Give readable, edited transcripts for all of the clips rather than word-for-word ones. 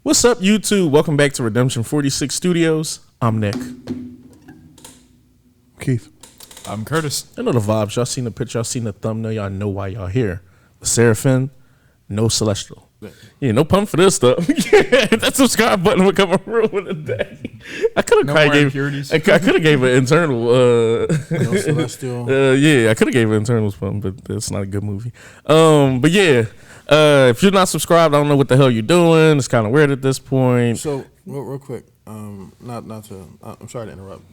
What's up, YouTube? Welcome back to Redemption 46 Studios. I'm Nick. Keith. I'm Curtis. I know the vibes. Y'all seen the picture. Y'all seen the thumbnail. Y'all know why y'all here. LeSeraFim, no Celestial. Yeah, no pump for this stuff. That subscribe button would come a ruin today. I could have gave an internal. No Celestial. Yeah, I could have gave an internals pump, but that's not a good movie. But yeah, if you're not subscribed, I don't know what the hell you're doing. It's kind of weird at this point. So real quick, not to. I'm sorry to interrupt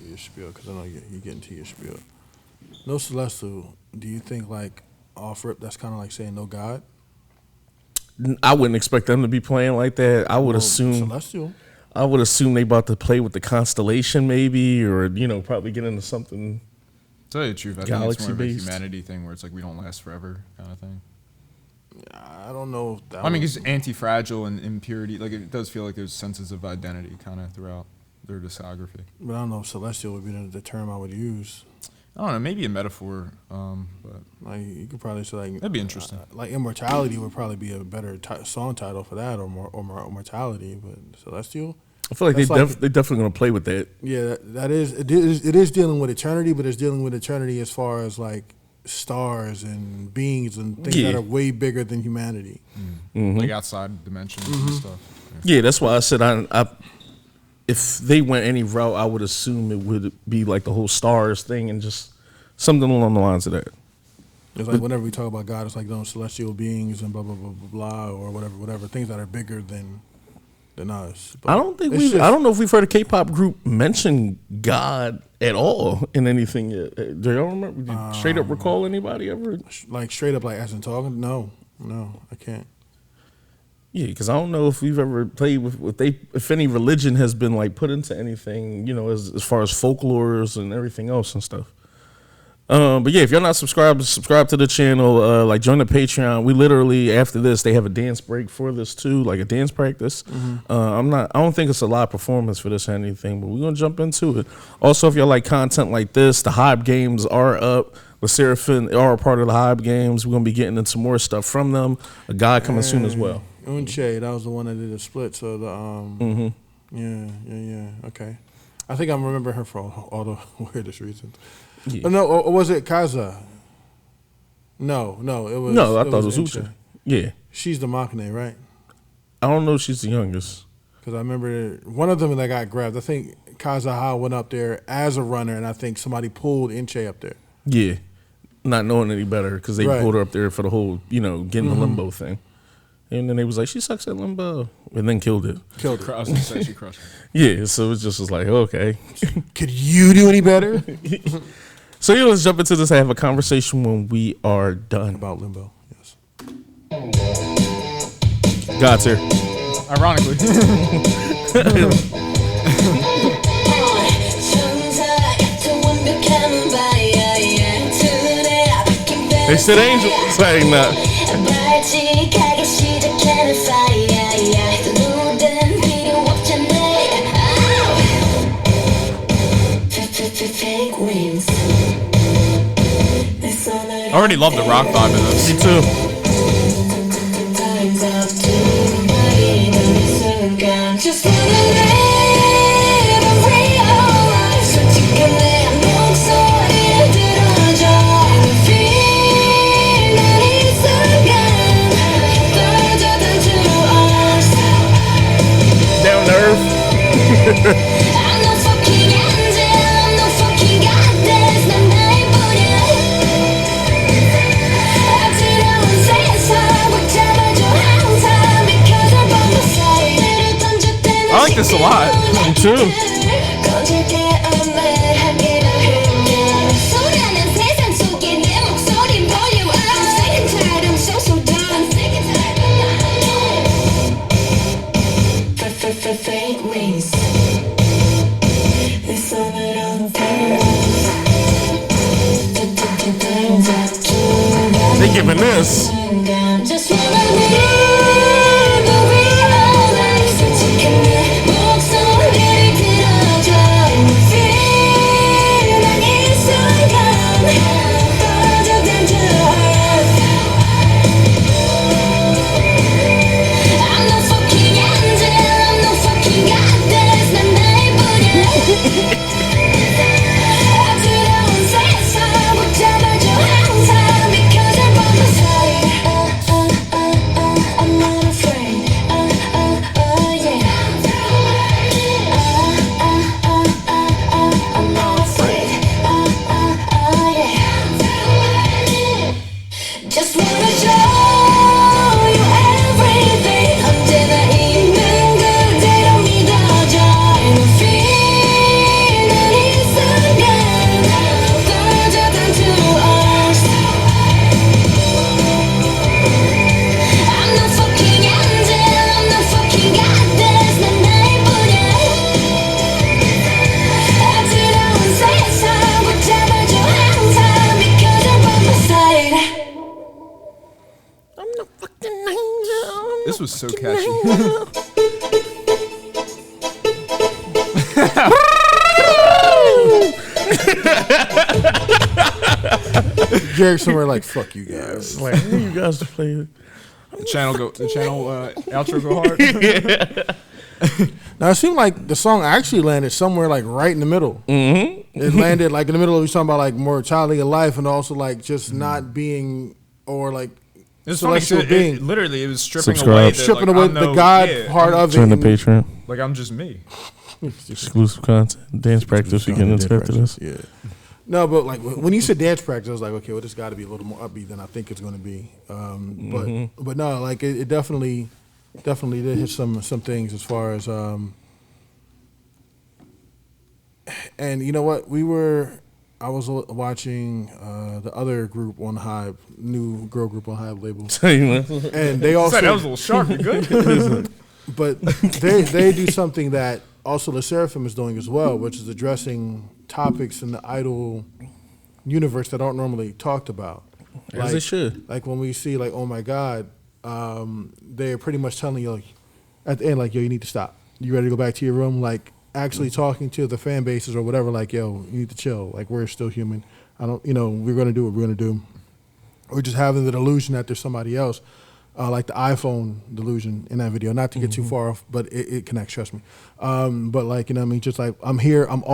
your spiel because I know you're getting to your spiel. No Celestial. Do you think like off rip that's kind of like saying no God? I wouldn't expect them to be playing like that. I would assume Celestial. I would assume they about to play with the constellation maybe, or probably get into something. To tell you the truth, I think it's more of a humanity thing where it's like we don't last forever kind of thing. I don't know if that. I mean, it's anti-fragile and impurity. Like it does feel like there's senses of identity kind of throughout their discography. But I don't know if Celestial would be the term I would use. I don't know, maybe a metaphor, but like you could probably say like that'd be interesting. Like immortality would probably be a better song title for that, or mortality. But Celestial, I feel like they definitely gonna play with that. Yeah, it is dealing with eternity, but it's dealing with eternity as far as like stars and beings and things that are way bigger than humanity, like outside dimensions and stuff. Yeah, that's why I said I if they went any route, I would assume it would be like the whole stars thing and just something along the lines of that. It's like whenever we talk about God, it's like those celestial beings and blah blah blah blah blah, or whatever things that are bigger than us. But I don't know if we've heard a K-pop group mention God at all in anything yet. Do y'all remember? Do you straight up recall anybody ever? Like straight up, like as in talking? No, I can't. Yeah, because I don't know if we've ever played with if any religion has been like put into anything, as far as folklores and everything else and stuff. But yeah, if you're not subscribed, subscribe to the channel. Like join the Patreon. We literally after this they have a dance break for this too, like a dance practice. I don't think it's a live performance for this or anything, but we're gonna jump into it. Also, if y'all like content like this, the Hype games are up. LeSeraFim are a part of the Hype games. We're gonna be getting into more stuff from them. A guy coming soon as well. Unche, that was the one that did the split. So the yeah. Okay, I think I'm remembering her for all the weirdest reasons. Yeah. Oh, no, or was it Kaza? No, it was. No, I thought it was Uche. Yeah, she's the Maknae, right? I don't know if she's the youngest. Because I remember one of them that got grabbed. I think Kaza went up there as a runner, and I think somebody pulled Unche up there. Yeah, not knowing any better because they pulled her up there for the whole, getting the limbo thing. And then they was like, she sucks at limbo. And then killed it. I was going to say she crushed it. Yeah, so it just was like, okay. Could you do any better? So yeah, let's jump into this. I have a conversation when we are done. About limbo, yes. God's here. Ironically. They said angel saying that. I already love the rock vibe of this. Me too. Down to earth. I like this a lot. Me too. They giving this. so catchy. Jerry somewhere like, fuck you guys. Like, who you guys play? The channel outro go hard. Now it seemed like the song actually landed somewhere like right in the middle. Mm-hmm. It landed like in the middle of talking about like mortality of life and also like just not being or like it's funny. Literally, it was stripping Subscribe. away the God part of Join it. the Patreon. Like I'm just me. Exclusive content, dance practice. We getting into after this. Yeah. No, but like when you said dance practice, I was like, okay, well, this got to be a little more upbeat than I think it's going to be. But no, like it definitely did hit some things as far as and you know what, I was watching the other group on Hive, new girl group on Hive label, and they also that was a little sharp. You good? But they do something that also *SSERAFIM is doing as well, which is addressing topics in the idol universe that aren't normally talked about. As they should. Like when we see like, oh my God, they're pretty much telling you like, at the end, like, yo, you need to stop. You ready to go back to your room? Like actually talking to the fan bases or whatever, like, yo, you need to chill. Like we're still human. We're going to do what we're going to do. We're just having the delusion that there's somebody else. Like the iPhone delusion in that video, not to get too far off, but it connects, trust me. But like, just like, I'm here, I'm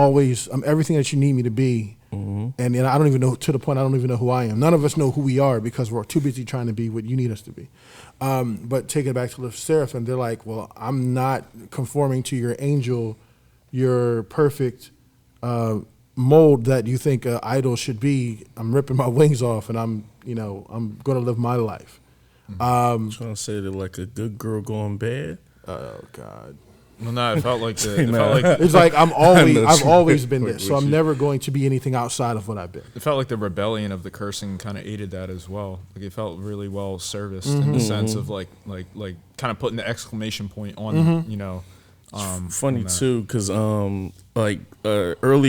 everything that you need me to be. And I don't even know, to the point, I don't even know who I am. None of us know who we are because we're too busy trying to be what you need us to be. But take it back to *SSERAFIM, they're like, well, I'm not conforming to your angel, your perfect mold that you think an idol should be. I'm ripping my wings off and I'm going to live my life. I'm trying to say that like a good girl going bad. Oh God. Well, no, it felt like it's like I've always been this, so I'm never going to be anything outside of what I've been. It felt like the rebellion of the cursing kind of aided that as well. Like it felt really well serviced in the sense of like kind of putting the exclamation point on funny too, because earlier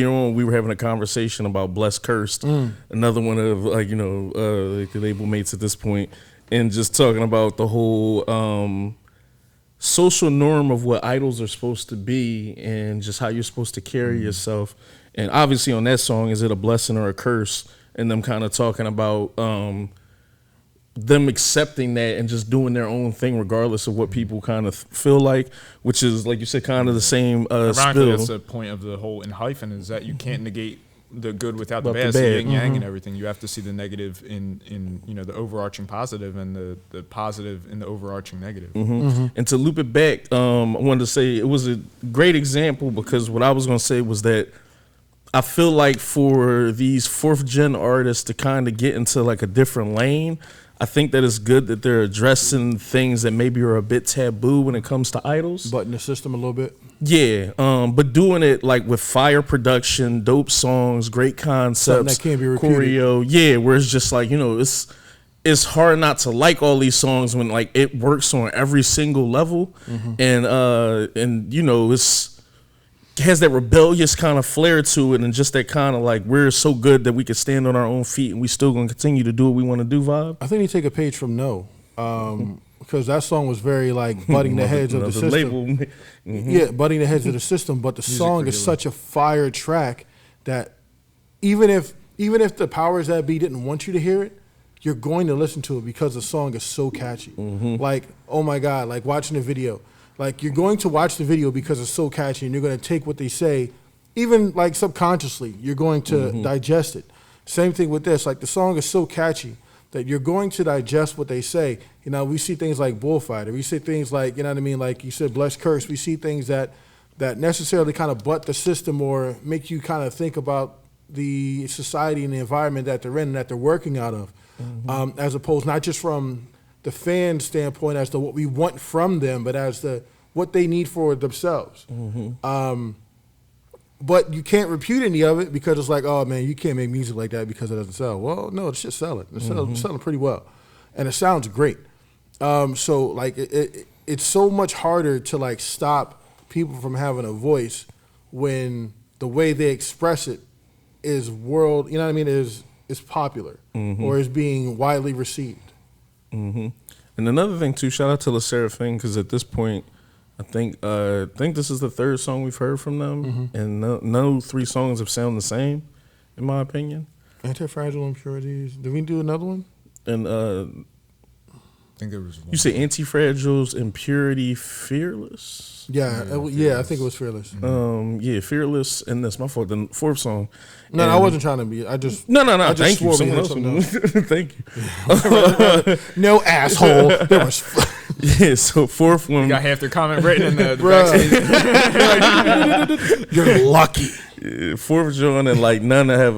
on we were having a conversation about Blessed Cursed, another one of the label mates at this point, and just talking about the whole social norm of what idols are supposed to be and just how you're supposed to carry yourself. And obviously on that song, is it a blessing or a curse? And them kind of talking about them accepting that and just doing their own thing regardless of what people kind of feel like, which is, like you said, kind of the same ironically, that's the point of the whole in hyphen, is that you can't negate the good without the bad. So yin yang and everything. You have to see the negative in the overarching positive and the positive in the overarching negative. And to loop it back, I wanted to say it was a great example, because what I was going to say was that I feel like for these fourth gen artists to kind of get into like a different lane, I think that it's good that they're addressing things that maybe are a bit taboo when it comes to idols. Butting the system a little bit. Yeah, but doing it like with fire production, dope songs, great concepts, that can't be repeated. choreo. Yeah, where it's just like, it's hard not to like all these songs when like it works on every single level, and it has that rebellious kind of flair to it, and just that kind of like, we're so good that we can stand on our own feet and we still gonna continue to do what we want to do vibe. I think you take a page from No. Because that song was very like butting the heads of the system. Label. Yeah, butting the heads of the system. But the song is such a fire track that even if the powers that be didn't want you to hear it, you're going to listen to it because the song is so catchy. Like, oh my God, like watching the video. Like you're going to watch the video because it's so catchy, and you're going to take what they say, even like subconsciously, you're going to digest it. Same thing with this. Like the song is so catchy that you're going to digest what they say. We see things like Bullfighter. We see things like, like you said, Blessed Curse. We see things that necessarily kind of butt the system or make you kind of think about the society and the environment that they're in and that they're working out of, as opposed not just from the fan standpoint as to what we want from them, but as what they need for themselves. But you can't repute any of it because it's like, oh man, you can't make music like that because it doesn't sell. Well, no, it's just selling. It's selling pretty well, and it sounds great. So like it's so much harder to like stop people from having a voice when the way they express it is is popular or is being widely received. And another thing too, shout out to *LeSeraphim* because at this point, I think this is the third song we've heard from them, and no 3 songs have sounded the same, in my opinion. Anti-Fragile Impurities. Did we do another one? And I think there was one. You say Anti-Fragile's Impurity, Fearless? Yeah, I think it was Fearless. Fearless, and that's my fault. The 4th song. No, I wasn't trying to be. I just No. I just Thank you. swore Someone else. Thank you. No asshole. There was. Yeah. So 4th one. You got half their comment written in the Bruh. You're lucky. 4th joint and like none have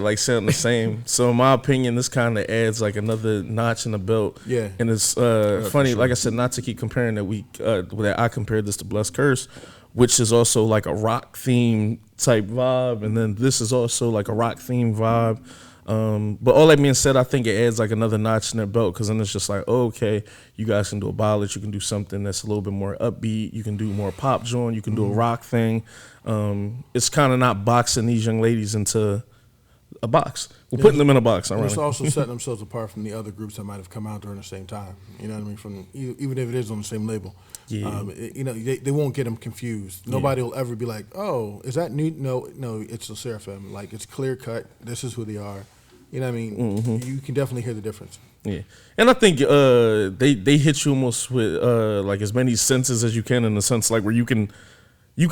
like sound the same. So in my opinion, this kind of adds like another notch in the belt. Yeah. And it's funny, like I said, not to keep comparing that I compared this to Blessed Curse, which is also like a rock theme type vibe, and then this is also like a rock theme vibe. But all that being said, I think it adds like another notch in their belt, because then it's just like, oh, okay, you guys can do a ballad, you can do something that's a little bit more upbeat, you can do more pop joint, you can do a rock thing. It's kind of not boxing these young ladies into a box. We're putting them in a box. And it's also setting themselves apart from the other groups that might have come out during the same time. You know what I mean? From even if it is on the same label. Yeah. They won't get them confused. Nobody will ever be like, oh, is that new? No, it's *LeSeraphim*. Like, it's clear cut. This is who they are. You know what I mean? You can definitely hear the difference. Yeah, and I think they hit you almost with like as many senses as you can, in the sense like where you can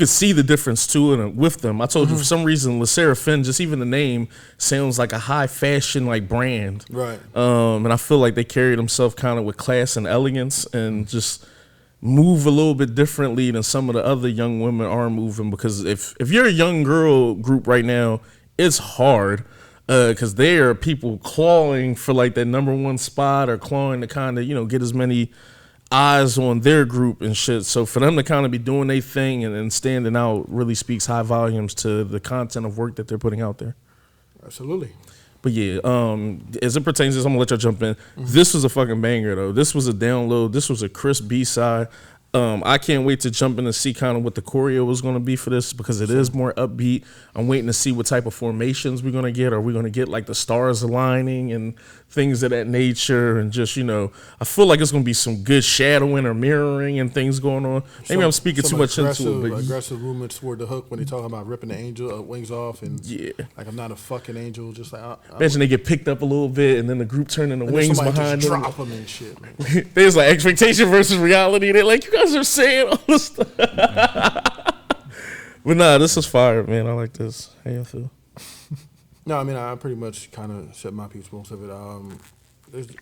see the difference too, and with them. I told you for some reason *LeSeraphim*, just even the name sounds like a high fashion like brand, Right? And I feel like they carry themselves kind of with class and elegance, and just move a little bit differently than some of the other young women are moving. Because if you're a young girl group right now, it's hard. Because there are people clawing for like that #1 spot, or clawing to kind of get as many eyes on their group and shit. So for them to kind of be doing their thing and standing out really speaks high volumes to the content of work that they're putting out there. Absolutely. But yeah, as it pertains to this, I'm gonna let y'all jump in. This was a fucking banger though. This was a download. This was a crisp B-side. I can't wait to jump in and see kind of what the choreo was going to be for this, because it is more upbeat. I'm waiting to see what type of formations we're going to get. Are we going to get like the stars aligning and things of that nature? And just, I feel like it's going to be some good shadowing or mirroring and things going on. Maybe I'm speaking too much into it. But aggressive movements toward the hook when they talking about ripping the angel wings off, and yeah, like, I'm not a fucking angel. Just like imagine they get picked up a little bit and then the group turning the wings behind just them. drop them and shit. Man. There's like expectation versus reality. They're like, you guys are saying all this stuff. But nah, this is fire, man. I like this. How y'all feel? No, I mean, I pretty much kind of said my piece most of it.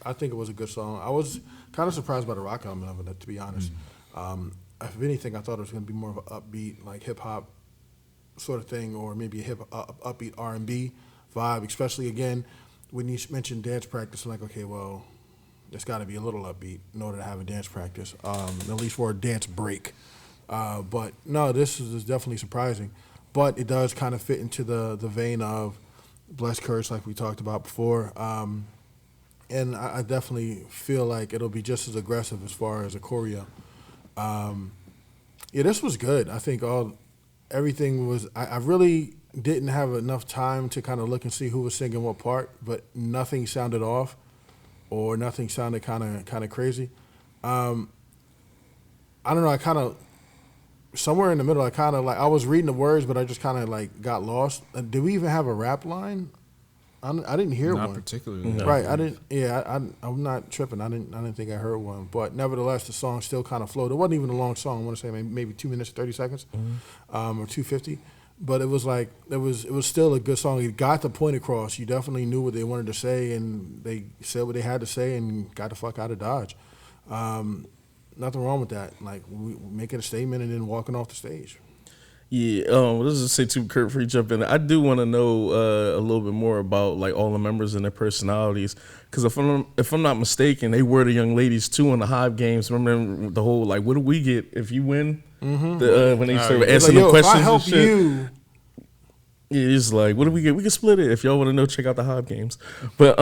I think it was a good song. I was kind of surprised by the rock element of it, to be honest. If anything, I thought it was going to be more of an upbeat, like hip hop sort of thing, or maybe a upbeat R&B vibe. Especially again when you mentioned dance practice, I'm like, okay, well, it's got to be a little upbeat in order to have a dance practice, at least for a dance break. But no, this is definitely surprising. But it does kind of fit into the vein of Blessed Curse, like we talked about before. And I definitely feel like it'll be just as aggressive as far as a choreo. Yeah, this was good. I think everything was. I really didn't have enough time to kind of look and see who was singing what part, but nothing sounded off, or nothing sounded kind of crazy. I don't know. I kind of somewhere in the middle. I kind of like I was reading the words, but I just kind of like got lost. Did we even have a rap line? I didn't hear one. Not particularly. No. Right. I didn't. Yeah. I'm not tripping. I didn't think I heard one. But nevertheless, the song still kind of flowed. It wasn't even a long song. I want to say maybe 2 minutes 30 seconds, or 2:50. But it was like it was still a good song. It got the point across. You definitely knew what they wanted to say, and they said what they had to say, and got the fuck out of Dodge. Nothing wrong with that. Like making a statement and then walking off the stage. Yeah, let's just say too, Kurt, before you jump in, I do want to know a little bit more about like all the members and their personalities, because if I'm not mistaken, they were the young ladies too in the Hive games. Remember the whole like, what do we get if you win? When they started asking them questions. If I help and shit. you. Yeah, it's like, what do we get? We can split it. If y'all want to know, check out the Hive games. But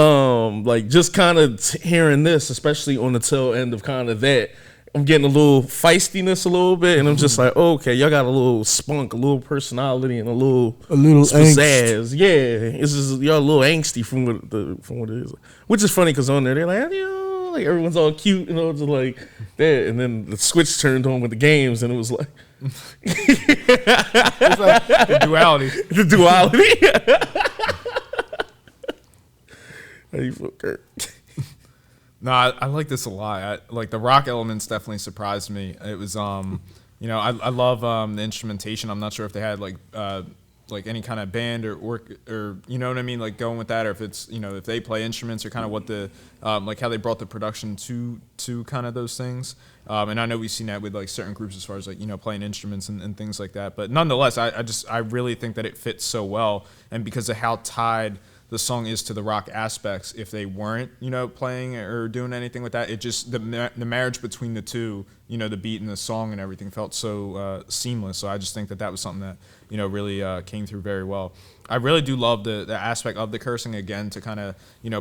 like just kind of hearing this, especially on the tail end of kind of that. I'm getting a little feistiness a little bit, and I'm just like, oh, okay, y'all got a little spunk, a little personality, and a little pizzazz. Yeah, it's just y'all a little angsty from what it is, which is funny because on there they're like, like everyone's all cute, just like that. And then the switch turned on with the games, and it was like, it's like the duality. The duality. How you feel, Kurt? No, I like this a lot. Like the rock elements definitely surprised me. It was, I love the instrumentation. I'm not sure if they had like any kind of band or work or you know what I mean, like going with that, or if it's if they play instruments or kind of what the like how they brought the production to kind of those things. And I know we've seen that with like certain groups as far as like playing instruments and things like that. But nonetheless, I really think that it fits so well, and because of how tied the song is to the rock aspects. If they weren't, playing or doing anything with that, it just the marriage between the two, the beat and the song and everything felt so seamless. So I just think that was something that really came through very well. I really do love the aspect of the cursing again, to kind of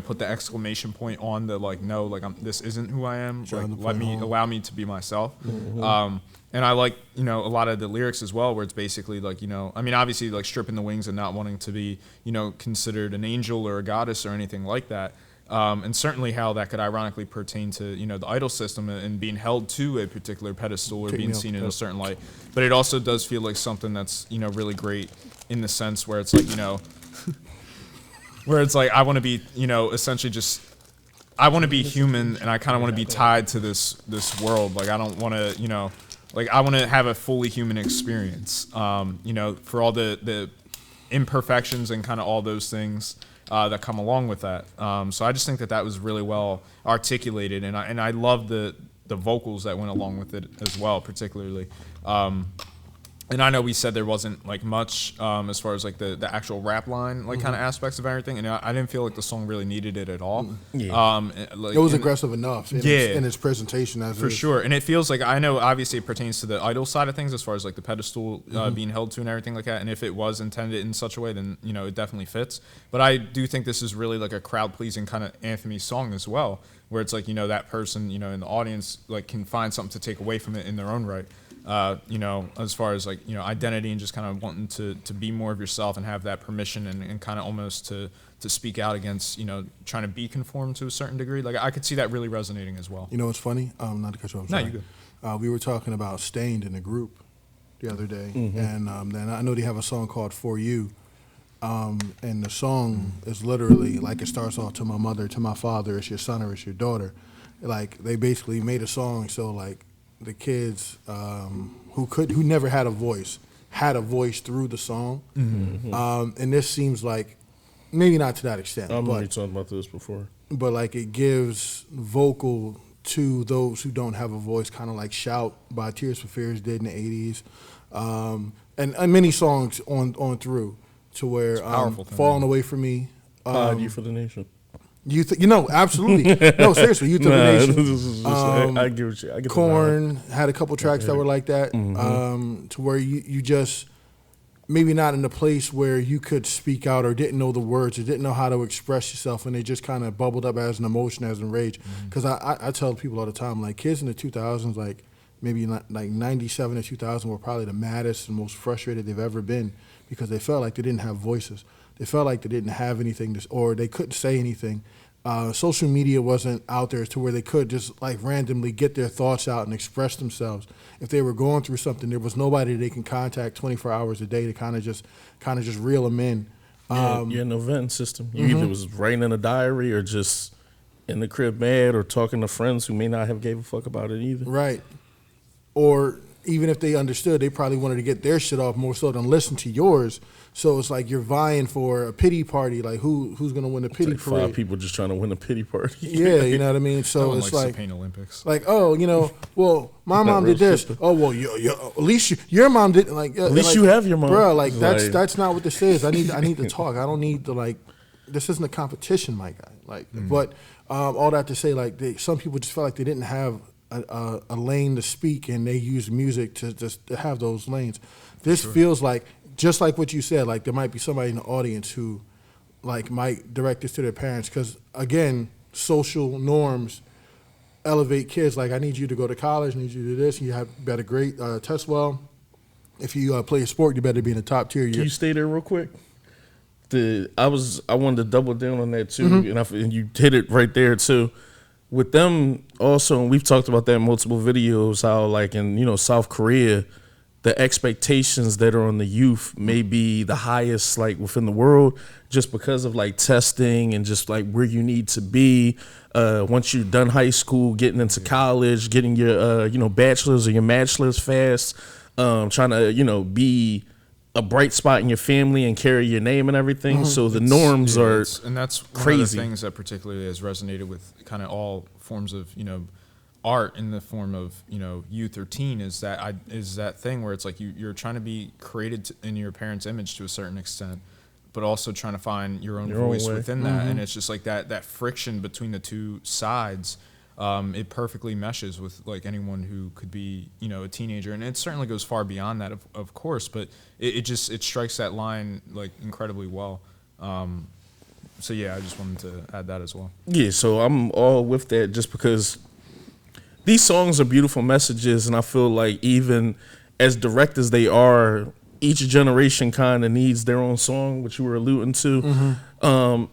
put the exclamation point on the like, no, like this isn't who I am. Like, allow me to be myself. Mm-hmm. And I like, a lot of the lyrics as well, where it's basically like, obviously like stripping the wings and not wanting to be, considered an angel or a goddess or anything like that. And certainly how that could ironically pertain to, the idol system and being held to a particular pedestal or being seen in a certain light. But it also does feel like something that's, really great in the sense where it's like, where it's like, I want to be, essentially just, I want to be human, and I kind of want to be tied to this world. Like, I don't want to, like, I want to have a fully human experience, for all the imperfections and kind of all those things that come along with that. So I just think that was really well articulated, and I love the vocals that went along with it as well, particularly. And I know we said there wasn't like much as far as like the actual rap line, like kind of aspects of everything, and I didn't feel like the song really needed it at all. Yeah. It was aggressive enough in its presentation. For sure. And it feels like, I know obviously it pertains to the idol side of things as far as like the pedestal being held to and everything like that, and if it was intended in such a way, then it definitely fits. But I do think this is really like a crowd-pleasing kind of anthem-y song as well, where it's like, that person, in the audience, like, can find something to take away from it in their own right. As far as like, identity and just kind of wanting to be more of yourself and have that permission and kind of almost to speak out against, trying to be conformed to a certain degree. Like, I could see that really resonating as well. What's funny? Not to cut you off. No, you're good. We were talking about Stained in the group the other day, and then I know they have a song called For You, and the song is literally like, it starts off, to my mother, to my father, it's your son or it's your daughter. Like, they basically made a song so like the kids who never had a voice through the song. And this seems like, maybe not to that extent. I'm already talking about this before. But like, it gives vocal to those who don't have a voice, kind of like Shout by Tears for Fears did in the 80s. And many songs on through to where Falling Away From Me. You for the Nation. Absolutely. No, seriously, Youth of the Nation. I get you. I get Korn had a couple tracks that were like that, to where you just maybe not in a place where you could speak out or didn't know the words or didn't know how to express yourself, and they just kind of bubbled up as an emotion, as an rage. Because I tell people all the time, like, kids in the 2000s, like maybe like 97 to 2000 were probably the maddest and most frustrated they've ever been, because they felt like they didn't have voices. They felt like they didn't have anything or they couldn't say anything. Social media wasn't out there to where they could just like randomly get their thoughts out and express themselves. If they were going through something, there was nobody they can contact 24 hours a day to kind of just reel them in. You're no venting system. You either was writing in a diary or just in the crib mad or talking to friends who may not have gave a fuck about it either. Right. Or even if they understood, they probably wanted to get their shit off more so than listen to yours. So it's like you're vying for a pity party. Like, who's gonna win the pity like parade? 5 people just trying to win a pity party. Yeah, you know what I mean. So no it's one likes like the Pain Olympics. Like, well, my mom did this. Oh, well, at least your mom didn't. Like, at least you have your mom, bro. Like, that's not what this is. I need to talk. I don't need to like. This isn't a competition, my guy. Like, but all that to say, like, some people just felt like they didn't have a lane to speak, and they use music to just to have those lanes. This feels like, just like what you said, like there might be somebody in the audience who like might direct this to their parents, because again, social norms elevate kids. Like, I need you to go to college, I need you to do this, and you better grade test well. If you play a sport, you better be in the top tier. Can you stay there real quick? I wanted to double down on that too, and you hit it right there too. with them also, and we've talked about that in multiple videos, how like in, you know, South Korea, the expectations that are on the youth may be the highest like within the world, just because of like testing and just like where you need to be once you're done high school, getting into college, getting your you know, bachelor's or your master's fast, trying to, you know, be a bright spot in your family and carry your name and everything. So the norms are and that's crazy. One of the things that particularly has resonated with kind of all forms of, you know, art in the form of, you know, youth or teen is that thing where it's like you're trying to be created in your parents' image to a certain extent, but also trying to find your own voice within that. And it's just like that friction between the two sides. It perfectly meshes with like anyone who could be, you know, a teenager, and it certainly goes far beyond that, of course, but it strikes that line like incredibly well. So yeah, I just wanted to add that as well. Yeah, so I'm all with that just because these songs are beautiful messages, and I feel like even as direct as they are, each generation kind of needs their own song, which you were alluding to.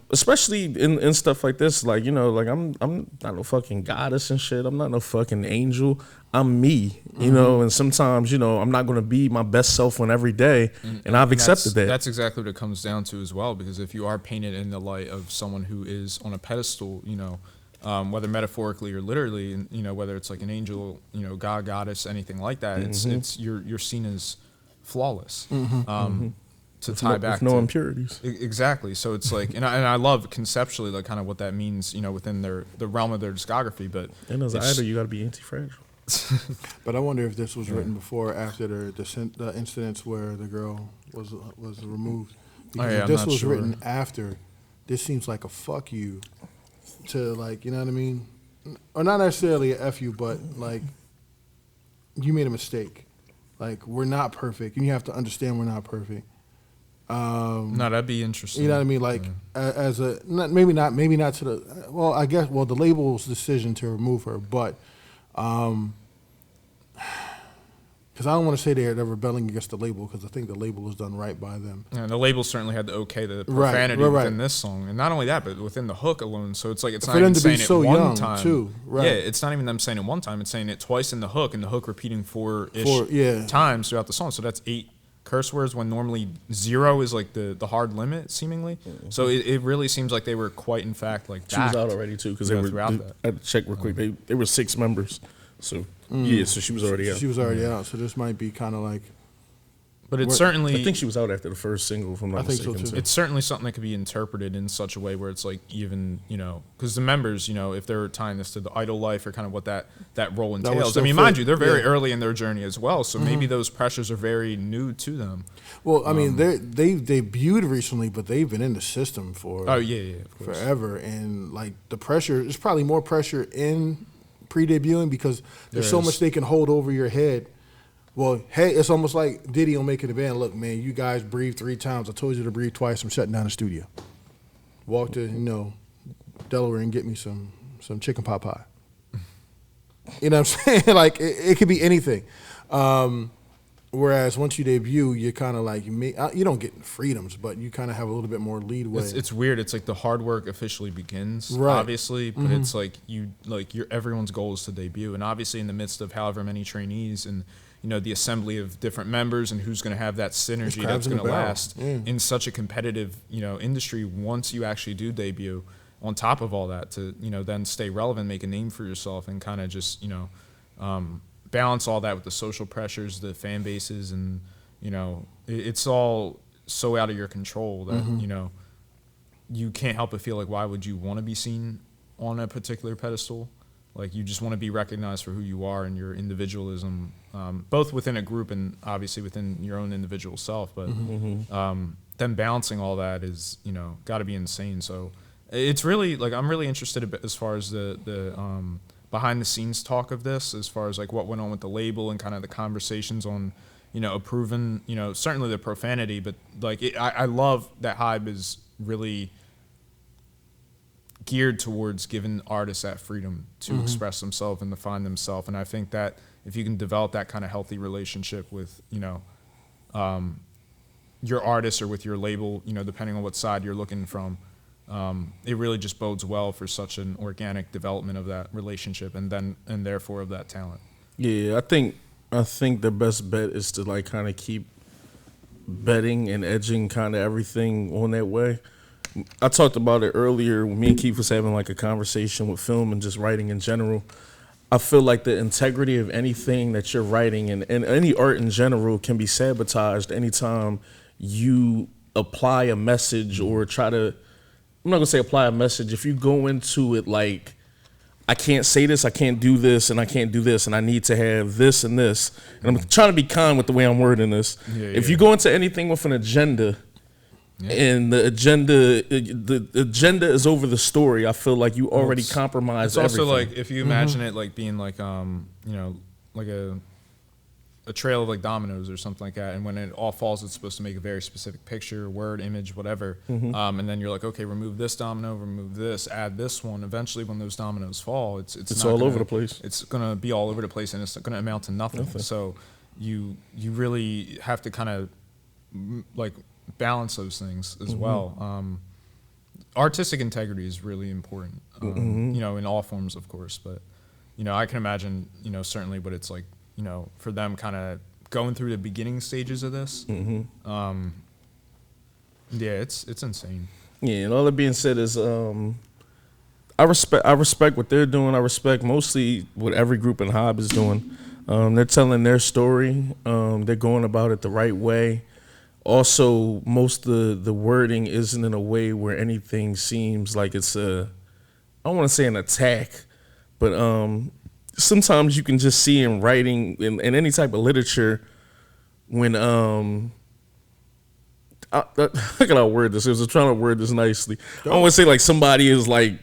Especially in stuff like this, like, you know, like I'm not no fucking goddess and shit. I'm not no fucking angel. I'm me, you know, and sometimes, you know, I'm not going to be my best self on every day, and I've accepted that. That's exactly what it comes down to as well, because if you are painted in the light of someone who is on a pedestal, you know, whether metaphorically or literally, and, you know, whether it's like an angel, you know, god, goddess, anything like that, it's you're seen as flawless. To tie back with no to impurities. Exactly. So it's like, and I love conceptually like kind of what that means, you know, within the realm of their discography. But and as an idol, you got to be anti-fragile. But I wonder if this was written before or after the incidents where the girl was removed. Because if this was written after, this seems like a fuck you to, like, you know what I mean? Or not necessarily a F you, but like, you made a mistake. Like, we're not perfect, and you have to understand we're not perfect. No, that'd be interesting. You know what I mean? Like, as a maybe not to the the label's decision to remove her, but because I don't want to say they're rebelling against the label, because I think the label is done right by them. And the label certainly had to okay the profanity within this song, and not only that, but within the hook alone. So it's like it's not even saying it one time. Too, right. Yeah, it's not even them saying it one time. It's saying it twice in the hook, and the hook repeating four-ish times throughout the song. So that's 8 curse words when normally 0 is like the hard limit, seemingly. So it really seems like they were quite, in fact, like she was out already too, because they were throughout that. I had to check real quick. They were 6 members, so yeah, so she was already out. She was already out, so this might be kind of like. But it's certainly. I think she was out after the first single, if I'm not mistaken. I think so too. It's certainly something that could be interpreted in such a way where it's like, even, you know, because the members, you know, if they're tying this to the idol life or kind of what that role entails. I mean, mind you, they're very early in their journry as well, so maybe those pressures are very new to them. Well, I mean, they debuted recently, but they've been in the system for of course. Forever, and like the pressure, there's probably more pressure in pre-debuting because there's so much they can hold over your head. Well, hey, it's almost like Diddy on Making the Band. Look, man, you guys breathed 3 times. I told you to breathe twice. I'm shutting down the studio. Walk to, you know, Delaware and get me some chicken pot pie. You know what I'm saying? Like, it could be anything. Whereas once you debut, you're kind of like, you don't get freedoms, but you kind of have a little bit more leadway. It's weird. It's like the hard work officially begins, right. Obviously, but it's like everyone's goal is to debut, and obviously in the midst of however many trainees and, you know, the assembly of different members and who's going to have that synergy that's going to last in such a competitive, you know, industry. Once you actually do debut, on top of all that, to, you know, then stay relevant, make a name for yourself, and kind of just, you know, balance all that with the social pressures, the fan bases, and, you know, it's all so out of your control that, you know, you can't help but feel like, why would you want to be seen on a particular pedestal? Like, you just want to be recognized for who you are and your individualism, both within a group and obviously within your own individual self. But then balancing all that is, you know, got to be insane. So it's really, like, I'm really interested as far as the behind the scenes talk of this, as far as like what went on with the label and kind of the conversations on, you know, approving, you know, certainly the profanity, but like I love that Hybe is really geared towards giving artists that freedom to express themselves and to find themselves. And I think that if you can develop that kind of healthy relationship with, you know, your artist or with your label, you know, depending on what side you're looking from, it really just bodes well for such an organic development of that relationship and therefore of that talent. Yeah, I think the best bet is to like kind of keep betting and edging kind of everything on that way. I talked about it earlier when me and Keith was having like a conversation with film and just writing in general. I feel like the integrity of anything that you're writing and any art in general can be sabotaged anytime you apply a message or try to, I'm not gonna say apply a message. If you go into it like, I can't say this, I can't do this, and I can't do this, and I need to have this and this. And I'm trying to be kind with the way I'm wording this. If you go into anything with an agenda, and the agenda is over the story, I feel like you already compromise everything. It's also like if you imagine it like being like like a trail of like dominoes or something like that, and when it all falls, it's supposed to make a very specific picture, word, image, whatever. And then you're like, okay, remove this domino, remove this, add this one. Eventually, when those dominoes fall, it's all over the place. It's gonna be all over the place, and it's gonna amount to nothing. So you really have to kind of like balance those things as well. Artistic integrity is really important, in all forms, of course. But, I can imagine, certainly what it's like, for them kind of going through the beginning stages of this. It's insane. Yeah, and all that being said is I respect what they're doing. I respect mostly what every group in Hob is doing. They're telling their story. They're going about it the right way. Also, most of the wording isn't in a way where anything seems like it's I don't want to say an attack, but sometimes you can just see in writing in any type of literature when how can I word this? I was trying to word this nicely. I don't want to say like somebody is like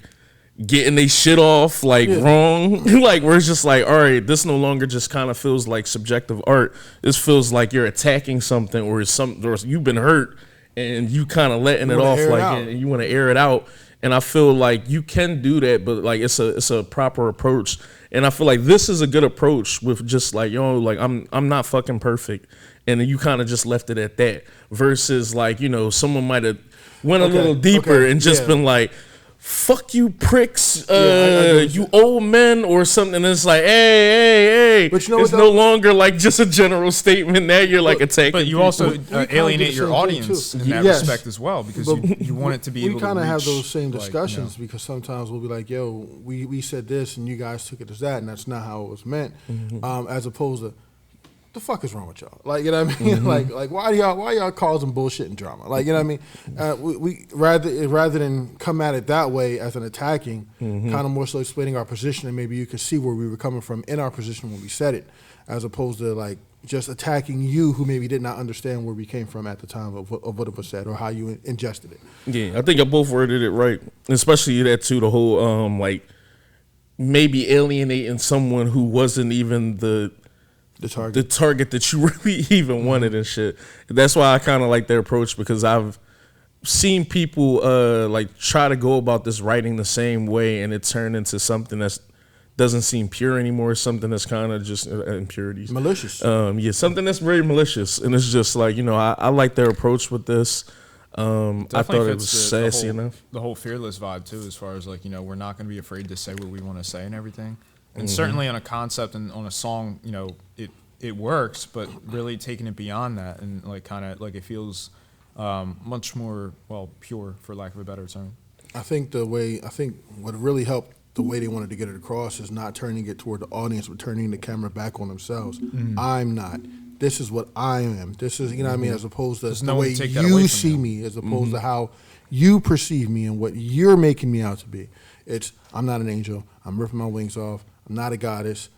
getting they shit off like wrong, like where it's just like, all right, this no longer just kind of feels like subjective art. This feels like you're attacking something or you've been hurt and you kind of letting it off like and you want to air it out. And I feel like you can do that, but like it's a proper approach. And I feel like this is a good approach with just like, like I'm not fucking perfect. And then you kind of just left it at that versus like, someone might have went a little deeper and just been like, fuck you pricks, you old men or something. And it's like, hey. But it's no longer like just a general statement. Now you're like attacking. But you also alienate your audience in that respect as well because you want it to be able to we kind of have those same discussions because sometimes we'll be like, yo, we said this and you guys took it as that and that's not how it was meant. As opposed to, the fuck is wrong with y'all? Like, you know what I mean? Like why y'all causing bullshit and drama? Like, you know what I mean? We rather than come at it that way as an attacking, kind of more so explaining our position and maybe you could see where we were coming from in our position when we said it, as opposed to like just attacking you who maybe did not understand where we came from at the time of what it was said or how you ingested it. Yeah, I think I both worded it right, especially that too. The whole like maybe alienating someone who wasn't even the target that you really even wanted and shit. That's why I kind of like their approach because I've seen people like try to go about this writing the same way and it turned into something that doesn't seem pure anymore. Something that's kind of just impurities, malicious. Something that's very malicious, and it's just like I like their approach with this. I thought it was sassy enough. The whole fearless vibe too, as far as like we're not going to be afraid to say what we want to say and everything. And certainly on a concept and on a song, it works, but really taking it beyond that and like kind of like it feels much more pure, for lack of a better term. I think what really helped the way they wanted to get it across is not turning it toward the audience, but turning the camera back on themselves. I'm not. This is what I am. This is what I mean, as opposed to the way you see me, as opposed to how you perceive me and what you're making me out to be. It's I'm not an angel. I'm ripping my wings off. I'm not a goddess.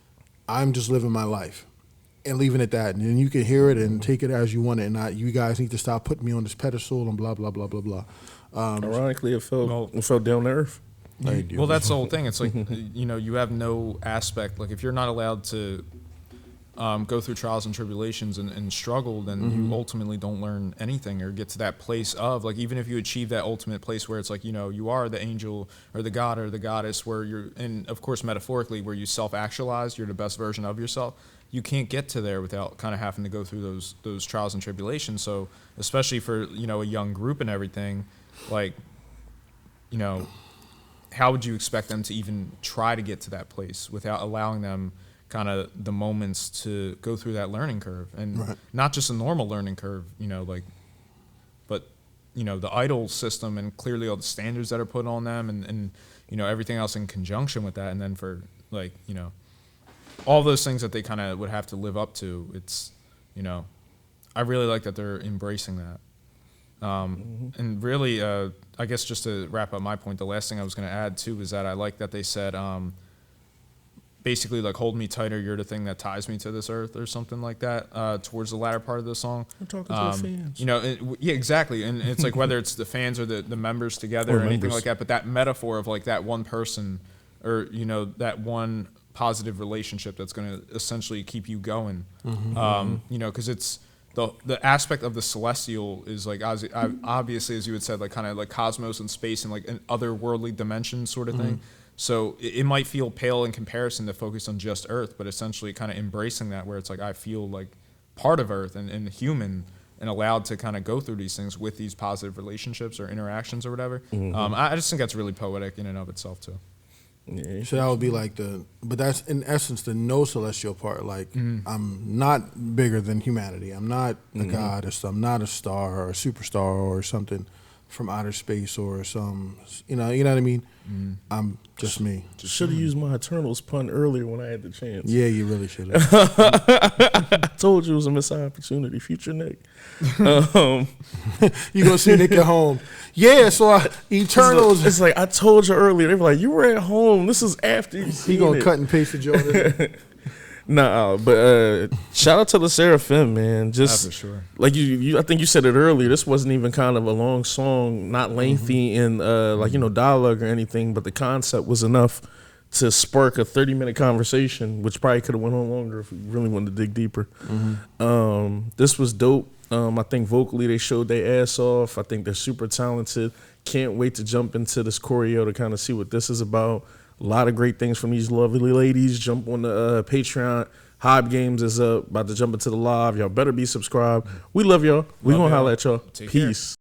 I'm just living my life and leaving it at that. And then you can hear it and take it as you want it. And not, you guys need to stop putting me on this pedestal and blah, blah, blah, blah, blah. Ironically, it fell down to earth. Well, that's the whole thing. It's like, you have no aspect. Like if you're not allowed to go through trials and tribulations and struggle, then you ultimately don't learn anything or get to that place of like, even if you achieve that ultimate place where it's like, you are the angel or the god or the goddess where you're, and of course, metaphorically, where you self-actualize, you're the best version of yourself. You can't get to there without kind of having to go through those trials and tribulations. So especially for, a young group and everything, like you know, how would you expect them to even try to get to that place without allowing them kind of the moments to go through that learning curve, and not just a normal learning curve, you know, like, but, you know, the idol system and clearly all the standards that are put on them, and you know, everything else in conjunction with that. And then for, like, you know, all those things that they kind of would have to live up to. It's, you know, I really like that they're embracing that. And really, I guess just to wrap up my point, the last thing I was going to add too is that I like that they said, basically, like, hold me tighter, you're the thing that ties me to this earth, or something like that, towards the latter part of the song. I'm talking to the fans. You know, yeah, exactly. And it's like, whether it's the fans or the members together or anything like that, but that metaphor of, like, that one person, or, you know, that one positive relationship that's going to essentially keep you going. You know, because it's the aspect of the celestial is, like, obviously, as you had said, like, kind of like cosmos and space and, like, an otherworldly dimension sort of thing. So it might feel pale in comparison to focus on just Earth, but essentially kind of embracing that, where it's like, I feel like part of Earth and human, and allowed to kind of go through these things with these positive relationships or interactions or whatever. I just think that's really poetic in and of itself too. Yeah. So that would be like but that's in essence the no celestial part. Like, I'm not bigger than humanity. I'm not a god, or I'm not a star or a superstar or something from outer space or some, you know what I mean? I'm just me. Should have used my Eternals pun earlier when I had the chance. Yeah, you really should have. I told you it was a missed opportunity. Future Nick. You gonna see Nick at home. Yeah, so Eternals. It's like, I told you earlier. They were like, you were at home. This is after you seen He gonna cut and paste the joint. Nah, but shout out to LeSeraphim, man. Just for sure. Like you, I think you said it earlier. This wasn't even kind of a long song, not lengthy in like, you know, dialogue or anything, but the concept was enough to spark a 30-minute conversation, which probably could have went on longer if we really wanted to dig deeper. This was dope. I think vocally they showed their ass off. I think they're super talented. Can't wait to jump into this choreo to kind of see what this is about. A lot of great things from these lovely ladies. Jump on the Patreon. Hob Games is about to jump into the live. Y'all better be subscribed. We love y'all. We gonna holler at y'all. Peace.